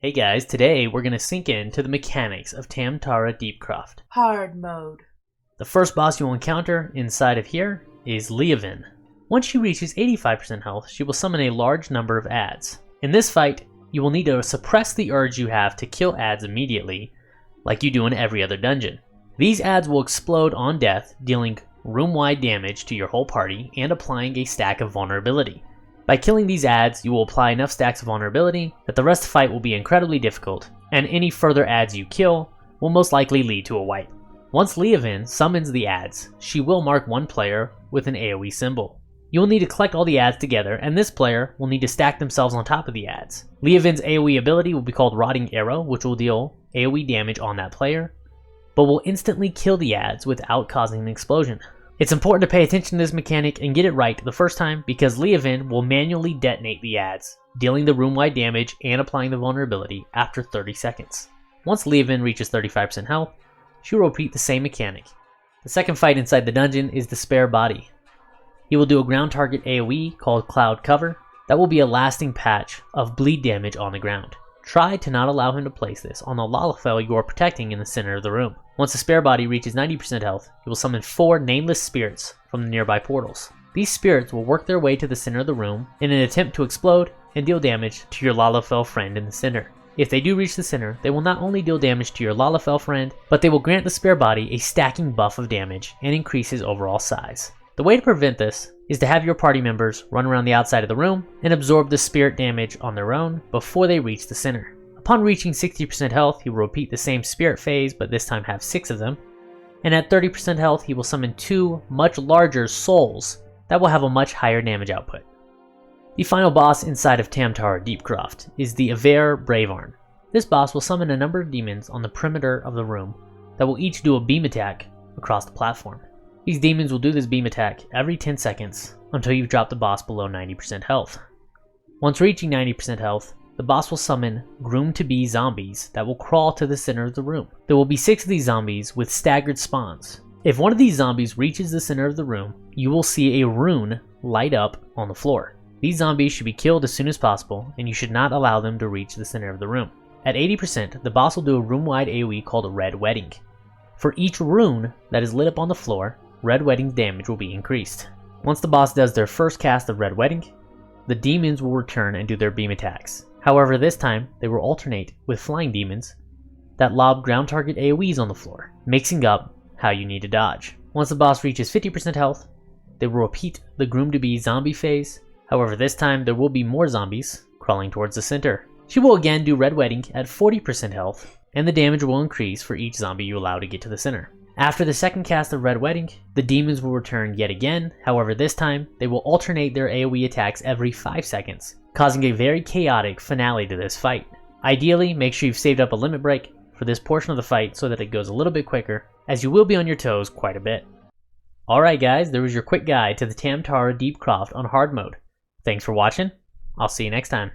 Hey guys, today we're going to sink into the mechanics of Tam-Tara Deepcroft. Hard mode. The first boss you will encounter inside of here is Liavinne. Once she reaches 85% health, she will summon a large number of adds. In this fight, you will need to suppress the urge you have to kill adds immediately, like you do in every other dungeon. These adds will explode on death, dealing room-wide damage to your whole party and applying a stack of vulnerability. By killing these adds, you will apply enough stacks of vulnerability that the rest of the fight will be incredibly difficult, and any further adds you kill will most likely lead to a wipe. Once Liavinne summons the adds, she will mark one player with an AoE symbol. You will need to collect all the adds together, and this player will need to stack themselves on top of the adds. Liavinne's AoE ability will be called Rotting Arrow, which will deal AoE damage on that player, but will instantly kill the adds without causing an explosion. It's important to pay attention to this mechanic and get it right the first time because Liavinne will manually detonate the adds, dealing the room-wide damage and applying the vulnerability after 30 seconds. Once Liavinne reaches 35% health, she will repeat the same mechanic. The second fight inside the dungeon is the Spare Body. He will do a ground target AoE called Cloud Cover that will be a lasting patch of bleed damage on the ground. Try to not allow him to place this on the Lalafell you are protecting in the center of the room. Once the Spare Body reaches 90% health, you will summon 4 nameless spirits from the nearby portals. These spirits will work their way to the center of the room in an attempt to explode and deal damage to your Lalafell friend in the center. If they do reach the center, they will not only deal damage to your Lalafell friend, but they will grant the Spare Body a stacking buff of damage and increase his overall size. The way to prevent this is to have your party members run around the outside of the room and absorb the spirit damage on their own before they reach the center. Upon reaching 60% health, he will repeat the same spirit phase, but this time have 6 of them. And at 30% health, he will summon 2 much larger souls that will have a much higher damage output. The final boss inside of Tam-Tara Deepcroft is the Avere Bravearm. This boss will summon a number of demons on the perimeter of the room that will each do a beam attack across the platform. These demons will do this beam attack every 10 seconds until you've dropped the boss below 90% health. Once reaching 90% health, the boss will summon groomed-to-be zombies that will crawl to the center of the room. There will be 6 of these zombies with staggered spawns. If one of these zombies reaches the center of the room, you will see a rune light up on the floor. These zombies should be killed as soon as possible, and you should not allow them to reach the center of the room. At 80%, the boss will do a room-wide AoE called a Red Wedding. For each rune that is lit up on the floor, Red Wedding's damage will be increased. Once the boss does their first cast of Red Wedding, the demons will return and do their beam attacks. However, this time, they will alternate with flying demons that lob ground target AoEs on the floor, mixing up how you need to dodge. Once the boss reaches 50% health, they will repeat the groomed-to-be zombie phase. However, this time, there will be more zombies crawling towards the center. She will again do Red Wedding at 40% health, and the damage will increase for each zombie you allow to get to the center. After the second cast of Red Wedding, the demons will return yet again. However, this time, they will alternate their AoE attacks every 5 seconds, causing a very chaotic finale to this fight. Ideally, make sure you've saved up a limit break for this portion of the fight so that it goes a little bit quicker, as you will be on your toes quite a bit. Alright guys, there was your quick guide to the Tam-Tara Deepcroft on hard mode. Thanks for watching, I'll see you next time.